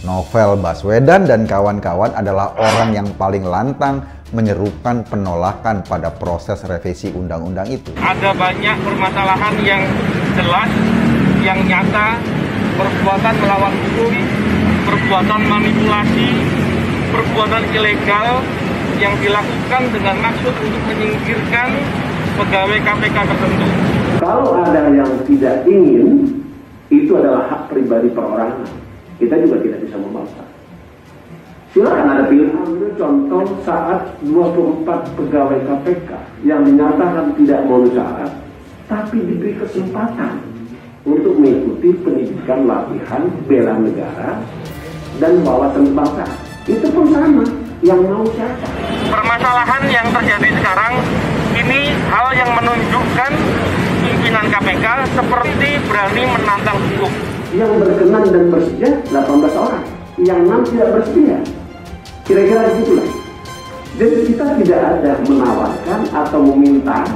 Novel Baswedan dan kawan-kawan adalah orang yang paling lantang menyerukan penolakan pada proses revisi undang-undang itu. Ada banyak permasalahan yang jelas, yang nyata, perbuatan melawan hukum, perbuatan manipulasi, perbuatan ilegal yang dilakukan dengan maksud untuk menyingkirkan pegawai KPK tertentu. Kalau ada yang tidak ingin, itu adalah hak pribadi perorangan. Kita juga tidak bisa memaksa. Silakan ada pilihan. Ambil contoh saat 24 pegawai KPK yang dinyatakan tidak memenuhi syarat, tapi diberi kesempatan untuk mengikuti pendidikan latihan bela negara dan wawasan kebangsaan. Itu pun sama, yang mau siapa. Permasalahan yang terjadi sekarang ini hal yang menunjukkan pimpinan KPK seperti berani menantang hukum. Yang berkenan dan bersedia 18 orang, yang 6 tidak bersedia. Kira-kira begitulah. Jadi kita tidak ada menawarkan atau meminta,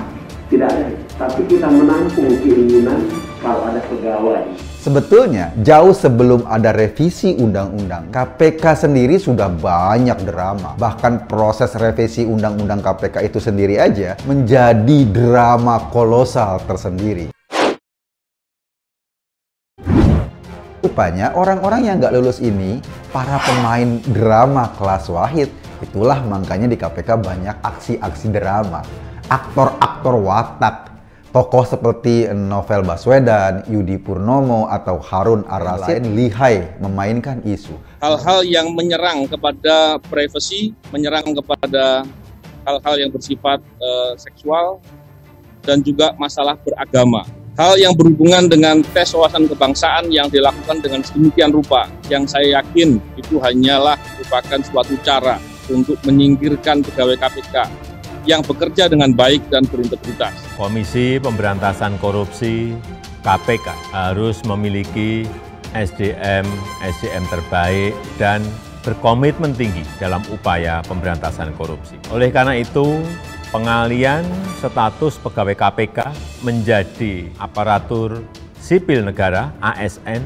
tidak ada. Tapi kita menampung keinginan kalau ada pegawai. Sebetulnya, jauh sebelum ada revisi undang-undang, KPK sendiri sudah banyak drama. Bahkan proses revisi undang-undang KPK itu sendiri aja menjadi drama kolosal tersendiri. Rupanya orang-orang yang nggak lulus ini para pemain drama kelas Wahid. Itulah makanya di KPK banyak aksi-aksi drama. Aktor-aktor watak. Tokoh seperti Novel Baswedan, Yudi Purnomo, atau Harun Ar-Rasyid lihai memainkan isu. Hal-hal yang menyerang kepada privasi, menyerang kepada hal-hal yang bersifat seksual, dan juga masalah beragama. Hal yang berhubungan dengan tes wawasan kebangsaan yang dilakukan dengan sedemikian rupa, yang saya yakin itu hanyalah merupakan suatu cara untuk menyingkirkan pegawai KPK yang bekerja dengan baik dan berintegritas. Komisi Pemberantasan Korupsi KPK harus memiliki SDM terbaik dan berkomitmen tinggi dalam upaya pemberantasan korupsi. Oleh karena itu, pengalihan status pegawai KPK menjadi aparatur sipil negara (ASN)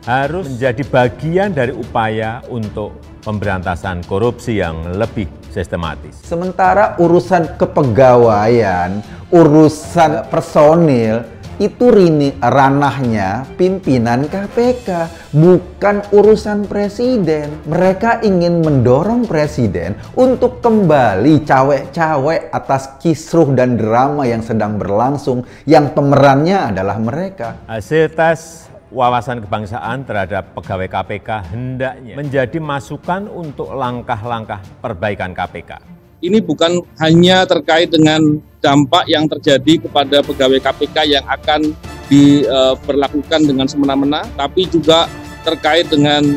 harus menjadi bagian dari upaya untuk pemberantasan korupsi yang lebih sistematis. Sementara urusan kepegawaian, urusan personil, itu ranahnya pimpinan KPK, bukan urusan presiden. Mereka ingin mendorong presiden untuk kembali cawe-cawe atas kisruh dan drama yang sedang berlangsung, yang pemerannya adalah mereka. Hasil tes wawasan kebangsaan terhadap pegawai KPK hendaknya menjadi masukan untuk langkah-langkah perbaikan KPK. Ini bukan hanya terkait dengan dampak yang terjadi kepada pegawai KPK yang akan diberlakukan dengan semena-mena, tapi juga terkait dengan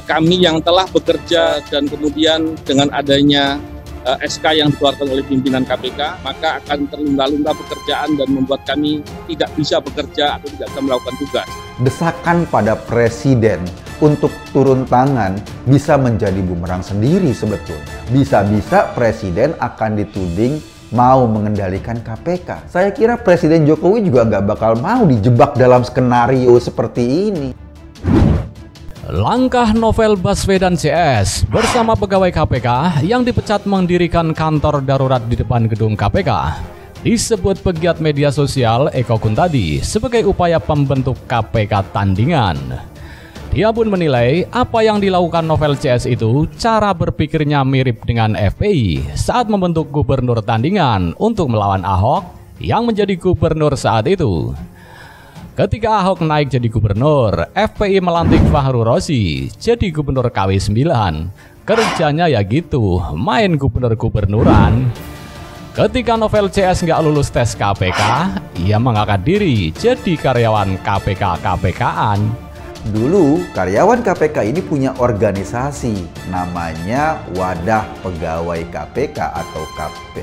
kami yang telah bekerja dan kemudian dengan adanya SK yang dikeluarkan oleh pimpinan KPK, maka akan terlunta-lunta pekerjaan dan membuat kami tidak bisa bekerja atau tidak bisa melakukan tugas. Desakan pada presiden untuk turun tangan bisa menjadi bumerang sendiri sebetulnya. Bisa-bisa presiden akan dituding mau mengendalikan KPK. Saya kira Presiden Jokowi juga nggak bakal mau dijebak dalam skenario seperti ini. Langkah Novel Baswedan CS bersama pegawai KPK yang dipecat mendirikan kantor darurat di depan gedung KPK disebut pegiat media sosial Eko Kuntadi sebagai upaya pembentuk KPK tandingan. Dia pun menilai apa yang dilakukan Novel CS itu cara berpikirnya mirip dengan FPI saat membentuk gubernur tandingan untuk melawan Ahok yang menjadi gubernur saat itu. Ketika Ahok naik jadi gubernur, FPI melantik Fahru Rosi jadi gubernur KW 9. Kerjanya ya gitu, main gubernur-gubernuran. Ketika Novel CS nggak lulus tes KPK, ia mengangkat diri jadi karyawan KPK-KPK-an. Dulu, karyawan KPK ini punya organisasi, namanya Wadah Pegawai KPK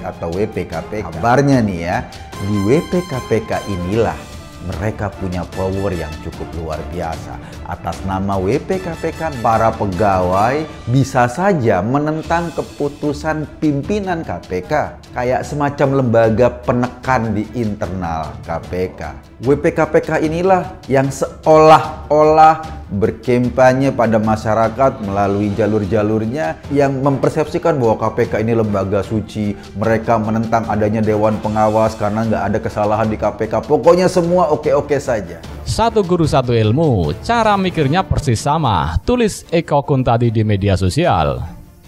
atau WPKPK. Kabarnya nih ya, di WPKPK inilah mereka punya power yang cukup luar biasa. Atas nama WPKPK, para pegawai bisa saja menentang keputusan pimpinan KPK. Kayak semacam lembaga penekan di internal KPK. WPKPK inilah yang seolah-olah berkampanye pada masyarakat melalui jalur-jalurnya yang mempersepsikan bahwa KPK ini lembaga suci, mereka menentang adanya Dewan Pengawas karena nggak ada kesalahan di KPK, pokoknya semua oke-oke saja. Satu guru satu ilmu, cara mikirnya persis sama, tulis Eko Kuntadi di media sosial.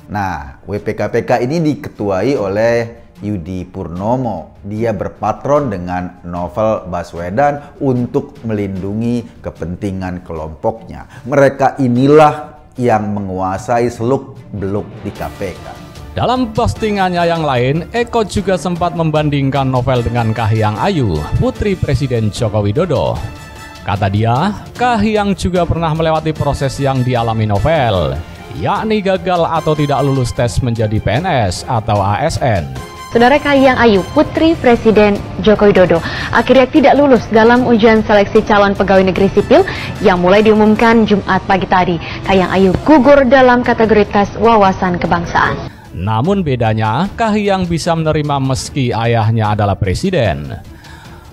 Nah, WPKPK ini diketuai oleh Yudi Purnomo. Dia berpatron dengan Novel Baswedan untuk melindungi kepentingan kelompoknya. Mereka inilah yang menguasai seluk-beluk di KPK. Dalam postingannya yang lain, Eko juga sempat membandingkan Novel dengan Kahiyang Ayu, putri Presiden Joko Widodo. Kata dia, Kahiyang juga pernah melewati proses yang dialami Novel, yakni gagal atau tidak lulus tes menjadi PNS atau ASN. Saudara Kahiyang Ayu, putri Presiden Joko Widodo, akhirnya tidak lulus dalam ujian seleksi calon pegawai negeri sipil yang mulai diumumkan Jumat pagi tadi. Kahiyang Ayu gugur dalam kategori tes wawasan kebangsaan. Namun bedanya, Kahiyang bisa menerima meski ayahnya adalah presiden.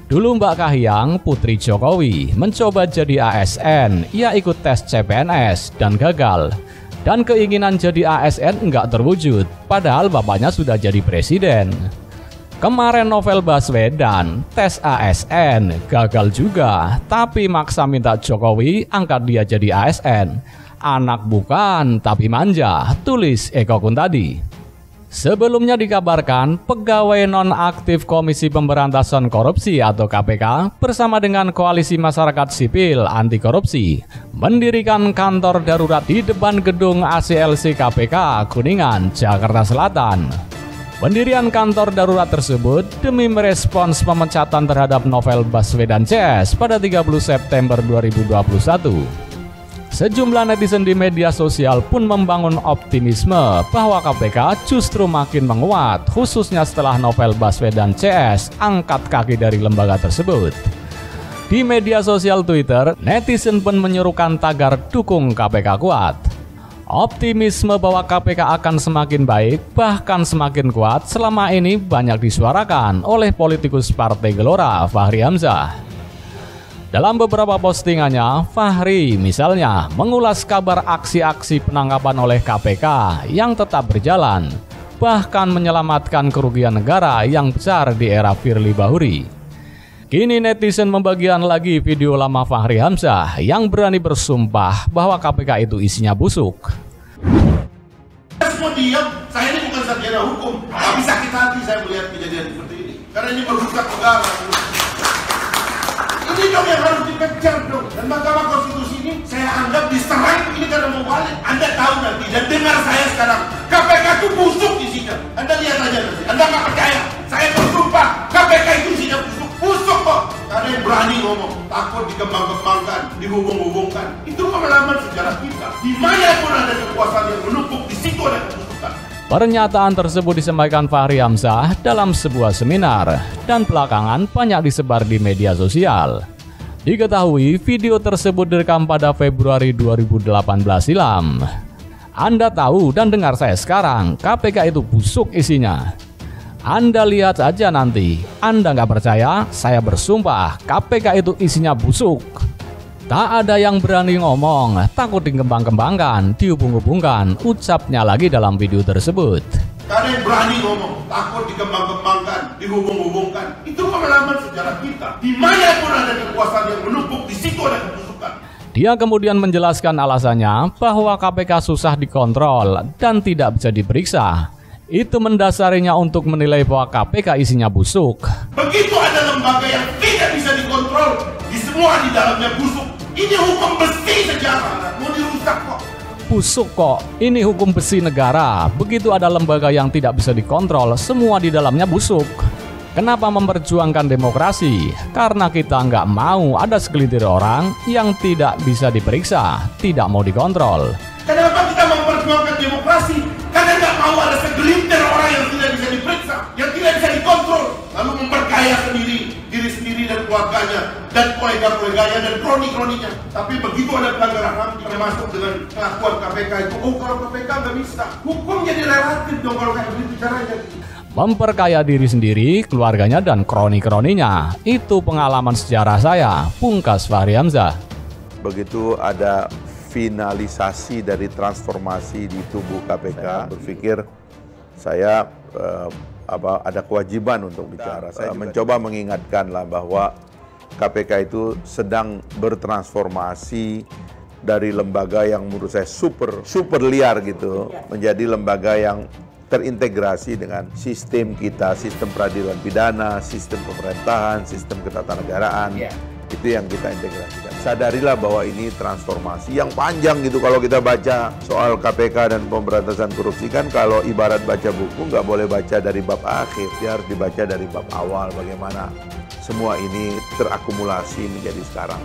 Dulu Mbak Kahiyang, putri Jokowi, mencoba jadi ASN, ia ikut tes CPNS dan gagal. Dan keinginan jadi ASN enggak terwujud, padahal bapaknya sudah jadi presiden. Kemarin Novel Baswedan, tes ASN, gagal juga, tapi maksa minta Jokowi angkat dia jadi ASN. Anak bukan, tapi manja, tulis Eko Kuntadi. Sebelumnya dikabarkan, pegawai nonaktif Komisi Pemberantasan Korupsi atau KPK bersama dengan Koalisi Masyarakat Sipil Anti Korupsi mendirikan kantor darurat di depan gedung ACLC KPK Kuningan, Jakarta Selatan. Pendirian kantor darurat tersebut demi merespons pemecatan terhadap Novel Baswedan CS pada 30 September 2021. Sejumlah netizen di media sosial pun membangun optimisme bahwa KPK justru makin menguat, khususnya setelah Novel Baswedan CS angkat kaki dari lembaga tersebut. Di media sosial Twitter, netizen pun menyerukan tagar dukung KPK kuat. Optimisme bahwa KPK akan semakin baik, bahkan semakin kuat, selama ini banyak disuarakan oleh politikus Partai Gelora, Fahri Hamzah. Dalam beberapa postingannya, Fahri misalnya mengulas kabar aksi-aksi penangkapan oleh KPK yang tetap berjalan, bahkan menyelamatkan kerugian negara yang besar di era Firly Bahuri. Kini netizen membagikan lagi video lama Fahri Hamzah yang berani bersumpah bahwa KPK itu isinya busuk. Semua diam, saya ini bukan sarjana hukum, tapi sakit hati saya melihat kejadian seperti ini, karena ini merusak negara. Ini dong yang harus dikejar dong. Dan Mahkamah Konstitusi ini saya anggap diserang ini karena mau balik. Anda tahu nanti dan dengar saya sekarang, KPK itu busuk isinya. Anda lihat aja nanti. Anda nggak percaya? Saya bersumpah KPK itu isinya busuk kok. Karena yang berani ngomong, takut dikembang-kembangkan, dihubung-hubungkan. Itu pengalaman sejarah kita. Dimanapun ada kekuasaan yang menumpuk, di situ ada kebusukan. Pernyataan tersebut disampaikan Fahri Hamzah dalam sebuah seminar dan belakangan banyak disebar di media sosial. Diketahui video tersebut direkam pada Februari 2018 silam. Anda tahu dan dengar saya sekarang, KPK itu busuk isinya. Anda lihat aja nanti. Anda nggak percaya? Saya bersumpah KPK itu isinya busuk. Tak ada yang berani ngomong, takut dikembang-kembangkan, dihubung-hubungkan, ucapnya lagi dalam video tersebut. Karena yang berani ngomong, takut dikembang-kembangkan, dihubung-hubungkan. Itu pengalaman sejarah kita. Dimanapun ada kekuasaan yang menumpuk, di situ ada kebusukan. Dia kemudian menjelaskan alasannya bahwa KPK susah dikontrol dan tidak bisa diperiksa. Itu mendasarinya untuk menilai bahwa KPK isinya busuk. Begitu ada lembaga yang tidak bisa dikontrol, di semua di dalamnya busuk. Ini hukum besi sejarah, mau dirusak kok. Busuk kok, ini hukum besi negara. Begitu ada lembaga yang tidak bisa dikontrol, semua di dalamnya busuk. Kenapa memperjuangkan demokrasi? Karena kita nggak mau ada segelintir orang yang tidak bisa diperiksa, tidak mau dikontrol. Kenapa kita memperjuangkan demokrasi? Karena nggak mau ada segelintir orang yang tidak bisa diperiksa, yang tidak bisa dikontrol, lalu memperkaya diri sendiri dan keluarganya, dan kolega-koleganya dan kroni-kroninya. Tapi begitu ada pelanggaran HAM, termasuk dengan kelakuan KPK itu, oh kalau KPK nggak bisa, hukum jadi relatif dong kalau kayak begitu caranya. Memperkaya diri sendiri, keluarganya, dan kroni-kroninya. Itu pengalaman sejarah saya, pungkas Fahri Hamzah. begitu ada finalisasi dari transformasi di tubuh KPK, berpikir saya ada kewajiban untuk bicara. Saya mencoba mengingatkan lah bahwa KPK itu sedang bertransformasi dari lembaga yang menurut saya super liar gitu, menjadi lembaga yang terintegrasi dengan sistem kita, sistem peradilan pidana, sistem pemerintahan, sistem ketatanegaraan. Itu yang kita integrasikan. Sadarilah bahwa ini transformasi yang panjang gitu. Kalau kita baca soal KPK dan pemberantasan korupsi kan, kalau ibarat baca buku nggak boleh baca dari bab akhir, dia harus dibaca dari bab awal. Bagaimana semua ini terakumulasi menjadi sekarang.